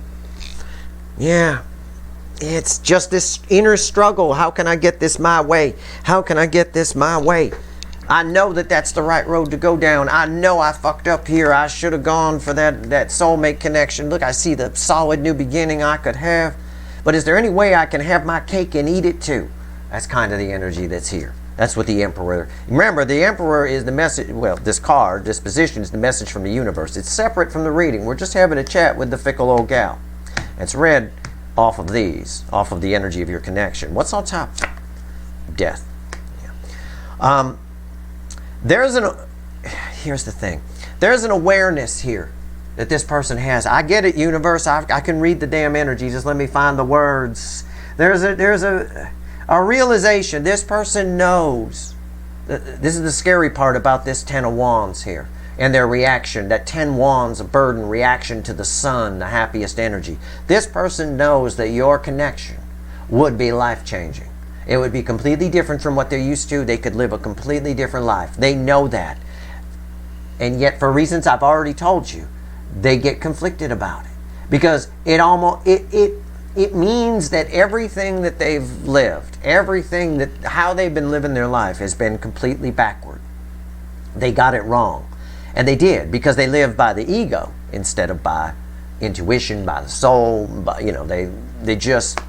It's just this inner struggle. How can I get this my way? How can I get this my way? I know that that's the right road to go down. I know I fucked up here. I should have gone for that soulmate connection. Look, I see the solid new beginning I could have. But is there any way I can have my cake and eat it too? That's kind of the energy that's here. That's what the Emperor. Remember, the Emperor is the message. Well, this card, this position is the message from the universe. It's separate from the reading. We're just having a chat with the fickle old gal. It's read off of these, off of the energy of your connection. What's on top? Death. Yeah. Here's the thing. There's an awareness here that this person has. I get it, universe. I can read the damn energy. Just let me find the words. There's a realization. This person knows. This is the scary part about this Ten of Wands here and their reaction. That 10 Wands of burden reaction to the sun, the happiest energy. This person knows that your connection would be life-changing. It would be completely different from what they're used to. They could live a completely different life. They know that. And yet, for reasons I've already told you, they get conflicted about it. Because it means that everything that they've lived, how they've been living their life has been completely backward. They got it wrong. And they did, because they lived by the ego instead of by intuition, by the soul. They just,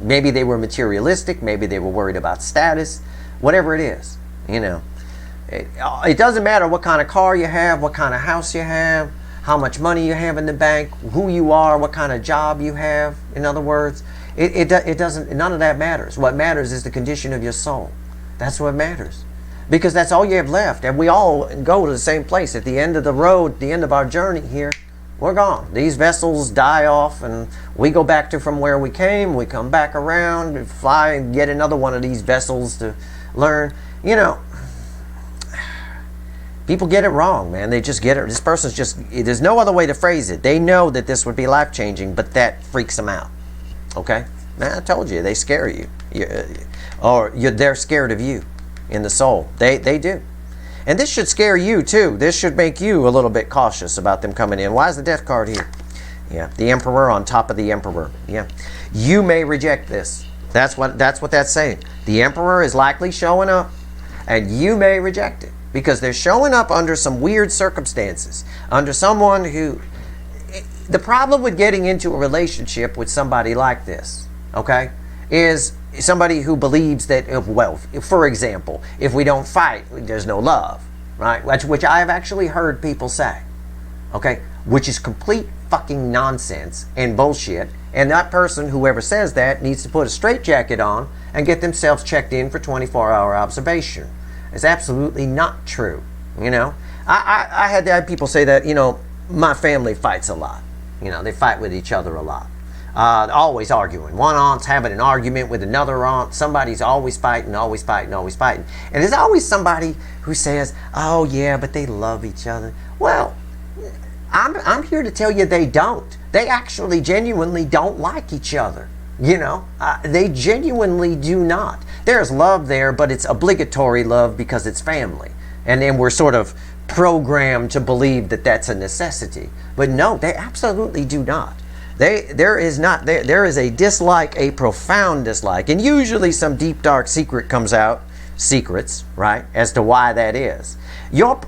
maybe they were materialistic, maybe they were worried about status, whatever it is, It doesn't matter what kind of car you have, what kind of house you have, how much money you have in the bank, who you are, what kind of job you have. In other words, it doesn't, none of that matters. What matters is the condition of your soul. That's what matters. Because that's all you have left. And we all go to the same place. At the end of the road, the end of our journey here, we're gone. These vessels die off and we go back to from where we came. We come back around and fly and get another one of these vessels to learn. People get it wrong, man. They just get it. This person's just, there's no other way to phrase it. They know that this would be life-changing, but that freaks them out. Okay? Man, I told you, they scare you. They're scared of you in the soul. They do. And this should scare you too. This should make you a little bit cautious about them coming in. Why is the Death card here? Yeah, the Emperor on top of the Emperor. Yeah. You may reject this. That's what that's saying. The Emperor is likely showing up and you may reject it because they're showing up under some weird circumstances, under someone who, the problem with getting into a relationship with somebody like this, okay, is somebody who believes that, well, for example, if we don't fight, there's no love, right? Which I have actually heard people say, okay, which is complete fucking nonsense and bullshit. And that person, whoever says that, needs to put a straitjacket on and get themselves checked in for 24-hour observation. It's absolutely not true, I had people say that, my family fights a lot. They fight with each other a lot. Always arguing. One aunt's having an argument with another aunt. Somebody's always fighting, always fighting, always fighting. And there's always somebody who says, oh yeah, but they love each other. Well, I'm here to tell you they don't. They actually genuinely don't like each other. They genuinely do not. There's love there, but it's obligatory love because it's family. And then we're sort of programmed to believe that that's a necessity. But no, they absolutely do not. There is a dislike, a profound dislike, and usually some deep dark secret comes out, secrets, right, as to why that is.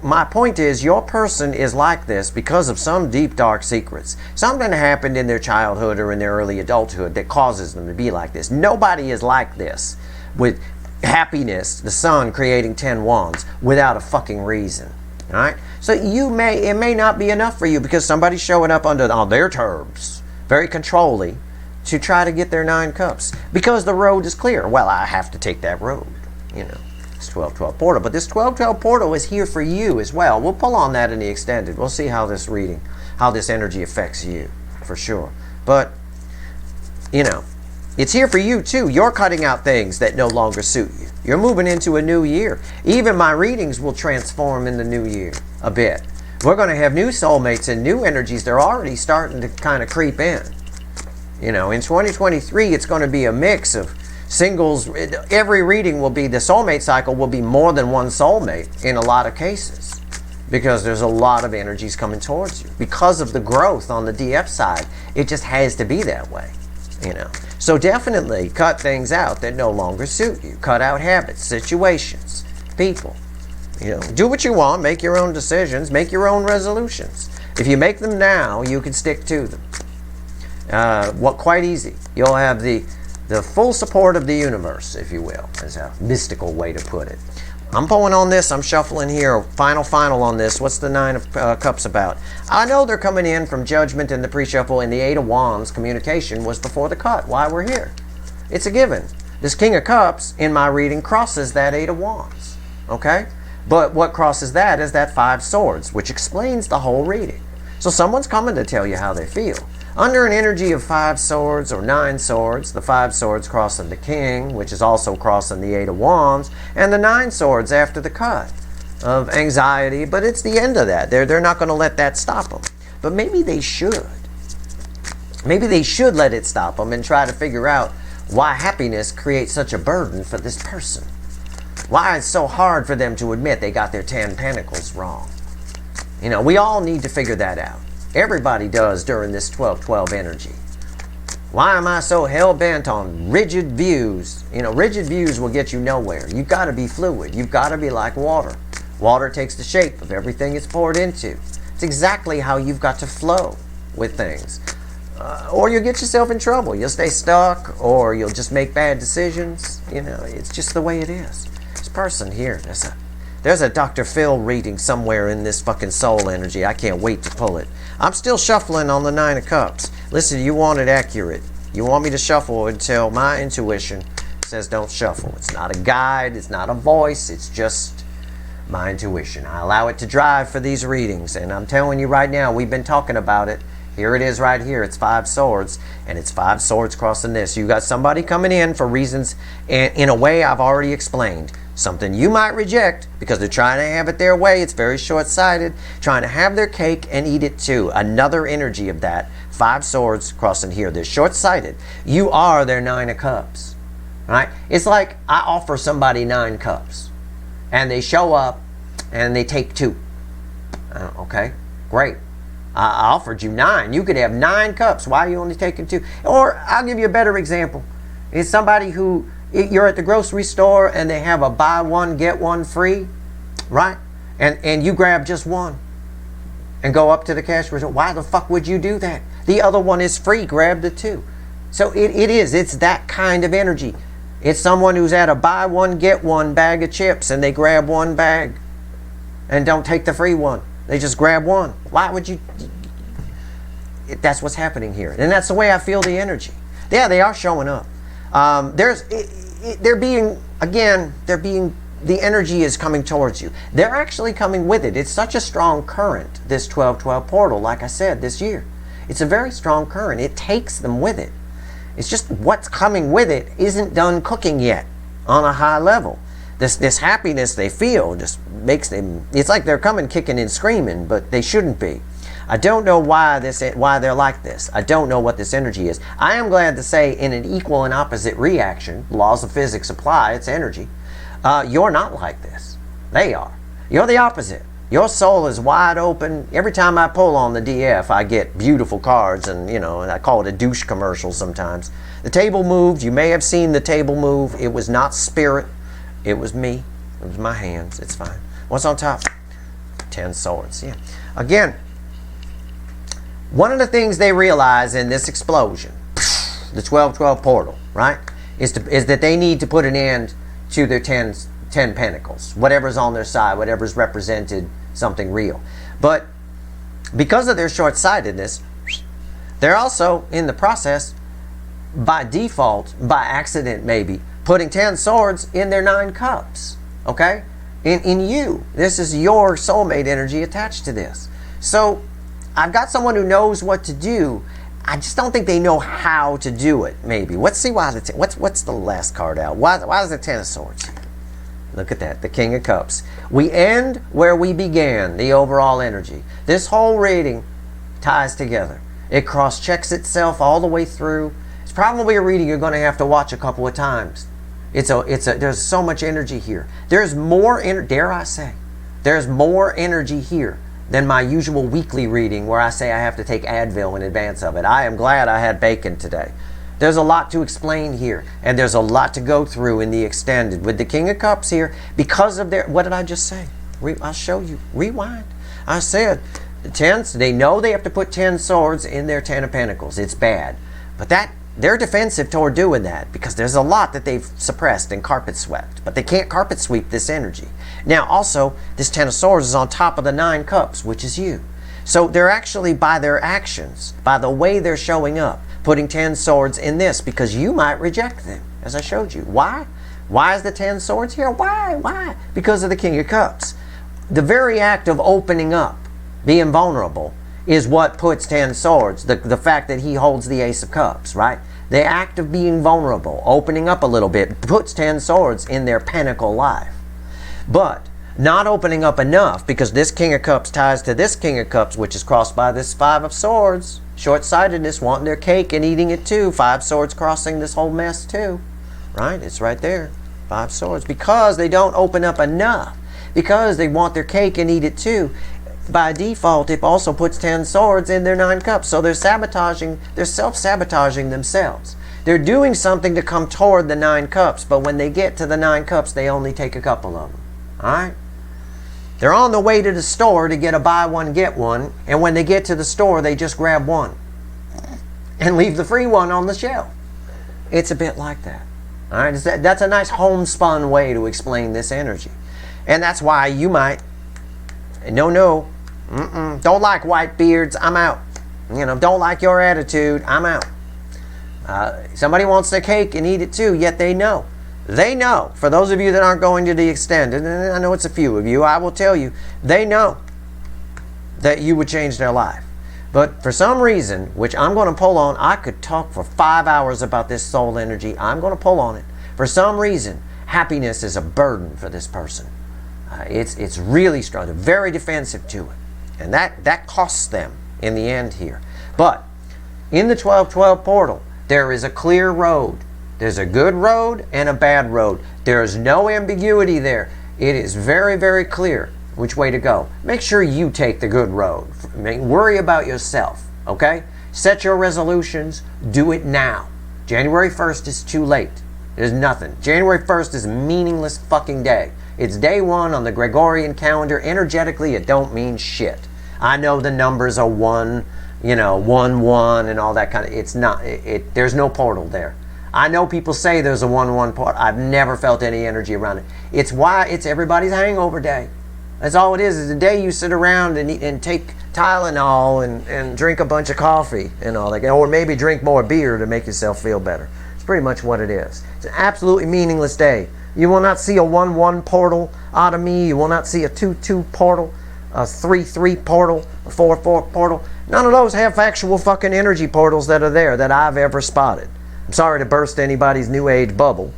My point is, your person is like this because of some deep dark secrets. Something happened in their childhood or in their early adulthood that causes them to be like this. Nobody is like this with happiness, the sun creating 10 wands, without a fucking reason. All right? So it may not be enough for you because somebody's showing up on their terms, very controlling, to try to get their 9 cups because the road is clear. Well, I have to take that road, It's 12-12 portal, but this 12-12 portal is here for you as well. We'll pull on that in the extended. We'll see how this energy affects you for sure. But it's here for you too. You're cutting out things that no longer suit you. You're moving into a new year. Even my readings will transform in the new year a bit. We're going to have new soulmates and new energies. They're already starting to kind of creep in. You know, in 2023, it's going to be a mix of singles. Every reading will be, the soulmate cycle will be more than one soulmate in a lot of cases, because there's a lot of energies coming towards you. Because of the growth on the DF side, it just has to be that way, you know. So definitely cut things out that no longer suit you. Cut out habits, situations, people. You know, do what you want, make your own decisions, make your own resolutions. If you make them now, you can stick to them. Quite easy. You'll have the full support of the universe, if you will, is a mystical way to put it. I'm pulling on this, I'm shuffling here, final on this. What's the Nine of Cups about? I know they're coming in from Judgment and the pre-shuffle, and the Eight of Wands communication was before the cut. Why we're here. It's a given. This King of Cups in my reading crosses that Eight of Wands. Okay? But what crosses that is that Five Swords, which explains the whole reading. So someone's coming to tell you how they feel. Under an energy of Five Swords or Nine Swords, the Five Swords crossing the King, which is also crossing the Eight of Wands, and the Nine Swords after the cut of anxiety, but it's the end of that. They're not going to let that stop them. But maybe they should. Maybe they should let it stop them and try to figure out why happiness creates such a burden for this person. Why it's so hard for them to admit they got their 10 Pentacles wrong. You know, we all need to figure that out. Everybody does during this 12-12 energy. Why am I so hell-bent on rigid views? You know, rigid views will get you nowhere. You've got to be fluid. You've got to be like water. Water takes the shape of everything it's poured into. It's exactly how you've got to flow with things. Or you'll get yourself in trouble. You'll stay stuck, or you'll just make bad decisions. You know, it's just the way it is. This person here, there's a Dr. Phil reading somewhere in this fucking soul energy. I can't wait to pull it. I'm still shuffling on the Nine of Cups. Listen, you want it accurate. You want me to shuffle until my intuition says don't shuffle. It's not a guide. It's not a voice. It's just my intuition. I allow it to drive for these readings. And I'm telling you right now, we've been talking about it. Here it is right here. It's Five Swords. And it's Five Swords crossing this. You got somebody coming in for reasons in a way I've already explained. Something you might reject because they're trying to have it their way. It's very short-sighted. Trying to have their cake and eat it too. Another energy of that. Five Swords crossing here. They're short-sighted. You are their Nine of Cups. Right? It's like I offer somebody 9 cups. And they show up and they take 2. Okay? Great. I offered you 9. You could have 9 cups. Why are you only taking 2? Or I'll give you a better example. It's somebody who... You're at the grocery store and they have a buy one, get one free, right? And you grab just one and go up to the cash register. Why the fuck would you do that? The other one is free. Grab the 2. So it's that kind of energy. It's someone who's at a buy one, get one bag of chips and they grab one bag and don't take the free one. They just grab one. Why would you? That's what's happening here. And that's the way I feel the energy. Yeah, they are showing up. The energy is coming towards you. They're actually coming with it. It's such a strong current, this 12-12 portal, like I said, this year. It's a very strong current. It takes them with it. It's just what's coming with it isn't done cooking yet on a high level. This happiness they feel just makes them, it's like they're coming kicking and screaming, but they shouldn't be. I don't know why they're like this. I don't know what this energy is. I am glad to say in an equal and opposite reaction, laws of physics apply, it's energy. You're not like this. They are. You're the opposite. Your soul is wide open. Every time I pull on the DF, I get beautiful cards, and I call it a douche commercial sometimes. The table moved. You may have seen the table move. It was not spirit. It was me. It was my hands. It's fine. What's on top? 10 swords. Yeah. Again, one of the things they realize in this explosion, the 12-12 portal, right, is that they need to put an end to their 10 pentacles. Whatever's on their side, whatever's represented something real. But because of their short-sightedness, they're also in the process, by default, by accident maybe, putting 10 swords in their 9 cups. Okay? In you. This is your soulmate energy attached to this. So I've got someone who knows what to do. I just don't think they know how to do it, maybe. Let's see why what's the last card out? Why is the 10 of swords? Look at that, the King of Cups. We end where we began, the overall energy. This whole reading ties together. It cross-checks itself all the way through. It's probably a reading you're going to have to watch a couple of times. There's so much energy here. There's more, dare I say, there's more energy here than my usual weekly reading where I say I have to take Advil in advance of it. I am glad I had bacon today. There's a lot to explain here, and there's a lot to go through in the extended. With the King of Cups here, because of their, what did I just say? I'll show you. Rewind. I said, the tens, they know they have to put 10 swords in their 10 of Pentacles. It's bad. But they're defensive toward doing that because there's a lot that they've suppressed and carpet swept. But they can't carpet sweep this energy. Now, also, this 10 of Swords is on top of the 9 Cups, which is you. So they're actually, by their actions, by the way they're showing up, putting 10 swords in this because you might reject them, as I showed you. Why? Why is the 10 swords here? Why? Why? Because of the King of Cups. The very act of opening up, being vulnerable, is what puts 10 swords, the fact that he holds the Ace of Cups, right? The act of being vulnerable, opening up a little bit, puts 10 swords in their pentacle life. But not opening up enough, because this King of Cups ties to this King of Cups, which is crossed by this 5 of Swords. Short-sightedness, wanting their cake and eating it too. 5 swords crossing this whole mess too. Right? It's right there. 5 swords. Because they don't open up enough. Because they want their cake and eat it too. By default, it also puts 10 swords in their 9 cups. So they're sabotaging, they're self-sabotaging themselves. They're doing something to come toward the 9 cups, but when they get to the 9 cups, they only take a couple of them. Alright? They're on the way to the store to get a buy one, get one, and when they get to the store, they just grab one and leave the free one on the shelf. It's a bit like that. Alright? That's a nice homespun way to explain this energy. And that's why you might, no, don't like white beards, I'm out. You know, don't like your attitude, I'm out. Somebody wants their cake and eat it too, yet they know. They know, for those of you that aren't going to the extended, and I know it's a few of you, I will tell you, they know that you would change their life. But for some reason, which I'm going to pull on, I could talk for 5 hours about this soul energy, I'm going to pull on it. For some reason, happiness is a burden for this person. It's really strong, they're very defensive to it. And that costs them in the end here. But in the 12-12 portal, there is a clear road. There's a good road and a bad road. There is no ambiguity there. It is very, very clear which way to go. Make sure you take the good road. Worry about yourself, okay? Set your resolutions. Do it now. January 1st is too late. There's nothing. January 1st is a meaningless fucking day. It's day 1 on the Gregorian calendar. Energetically, it don't mean shit. I know the numbers are 1, 1, and all that kind of, it's not, there's no portal there. I know people say there's a 1-1 portal. I've never felt any energy around it. It's everybody's hangover day. That's all it is a day you sit around and eat, and take Tylenol and drink a bunch of coffee and all that, or maybe drink more beer to make yourself feel better. It's pretty much what it is. It's an absolutely meaningless day. You will not see a 1-1 portal out of me. You will not see a 2-2 portal, a 3-3 portal, a 4-4 portal. None of those have actual fucking energy portals that are there that I've ever spotted. I'm sorry to burst anybody's new age bubble,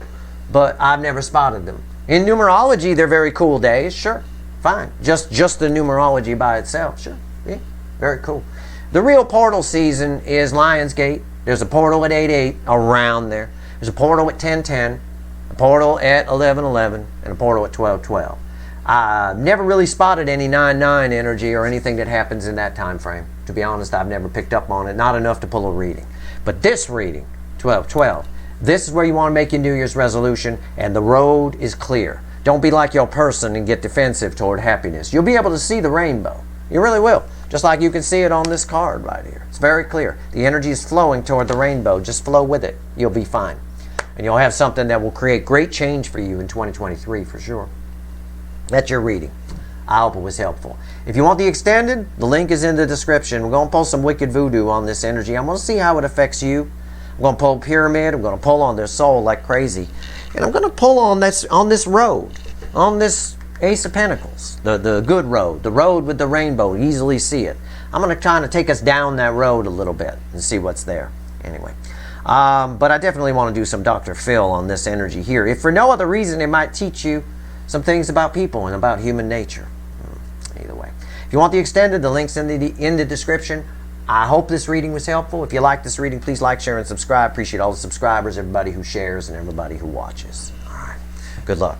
but I've never spotted them. In numerology, they're very cool days. Sure, fine. Just the numerology by itself. Sure, yeah, very cool. The real portal season is Lionsgate. There's a portal at 8-8 around there. There's a portal at 10-10, a portal at 11-11, and a portal at 12-12. I've never really spotted any 9-9 energy or anything that happens in that time frame. To be honest, I've never picked up on it. Not enough to pull a reading. But this reading, 12-12, this is where you want to make your New Year's resolution, and the road is clear. Don't be like your person and get defensive toward happiness. You'll be able to see the rainbow. You really will. Just like you can see it on this card right here. It's very clear. The energy is flowing toward the rainbow. Just flow with it. You'll be fine. And you'll have something that will create great change for you in 2023 for sure. That's your reading. I hope it was helpful. If you want the extended, the link is in the description. We're going to pull some wicked voodoo on this energy. I'm going to see how it affects you. I'm going to pull pyramid. I'm going to pull on their soul like crazy. And I'm going to pull on this road, on this Ace of Pentacles, the good road, the road with the rainbow. Easily see it. I'm going to try to take us down that road a little bit and see what's there. Anyway. But I definitely want to do some Dr. Phil on this energy here. If for no other reason, it might teach you some things about people and about human nature. Either way. If you want the extended, the link's in the description. I hope this reading was helpful. If you like this reading, please like, share, and subscribe. Appreciate all the subscribers, everybody who shares, and everybody who watches. All right. Good luck.